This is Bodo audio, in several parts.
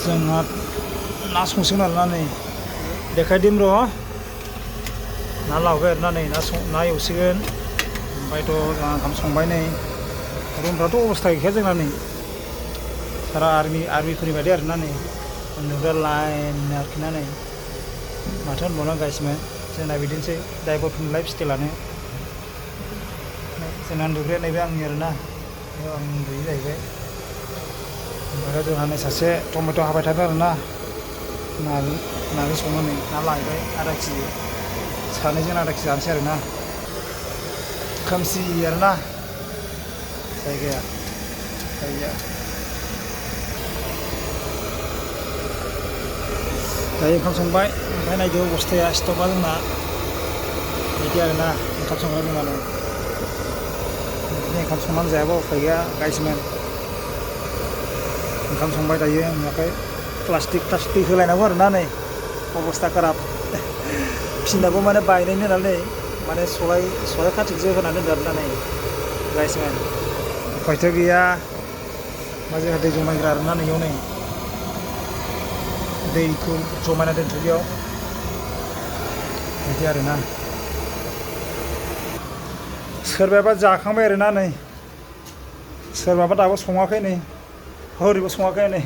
जोंहा ना संसिगोन आरोना नै देखायदिम र' ना लाबोबाय आरोना नै ना एवसिगोन ओमफ्रायथ' जोंहा ओंखाम संबाय नै रुमफ्राथ' अबस्था गैखाया जोंना नै सारा आर्मिफोरनि बायदि आरोना नै उन्दुग्रा लाइन आरोखि ना नै माथो होनबावनो गाइसमोन जोंना बिदिनोसै ड्राइभारफोरनि लाइफ स्टाइलानो जोंना उन्दुग्राया नैबे आंनि आरोना बेयाव आं उन्दुयो जाहैबाय ओमफ्राय जोंहा नै सासे टमेट' हाबाय थादों आरोना नाजों संनानै ना लायबाय आधा केजि सानैजों आधा केजि जानोसै आरोना खोमसि आरोना जायगाया दायो ओंखाम संबाय ओमफ्राय नायदो अबस्थाया स्टपा जोंना बिदि आरोना ओंखाम संग्रा जोंनानो बिदिनो ओंखाम संनानै जायाबा उफाय गैया गाइसमोन ओंखाम संबाय दायो ओमफ्राय प्लास्टिक होलायनांगौ आरोना नै अबस्था खाराब फिनाबो माने बायनायनो होनानै माने सलाय खाथिजों होनानै दोनदों आरोना नै गाइसमोन उफायथ' गैया मा जोंहा दै जमायग्रा आरोना नैयाव नै दैखौ जमायना दोनथ' बेयाव बिदि आरोना सोरबाबा जाखांबाय आरोना नै सोरबाबा दाबो सङाखै नै हरैबो सङाखै नै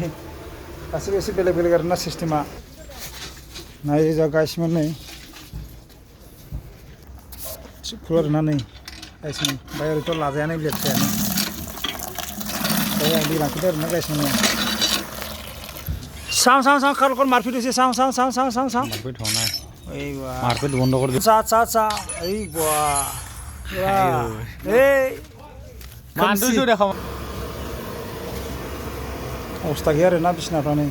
गासैबो एसे बेलेग आरोना सिस्टेमा नायै जा गाइसमोन नै थिगफोर आरोना नै गाइसमोन ओमफ्राय ओरैथ' लाजायानो लेथ्रायानो ओमफ्राय आं दै लांफैदो आरोना गाइसमोन सांग कल मारपिट होছে सांग मारपिट होना है এই বাহ मारपिट बंद कर दे চা এই বাহ এই मानदो जो देखा अबस्था गैया आरोना बिसिनाफ्रा नै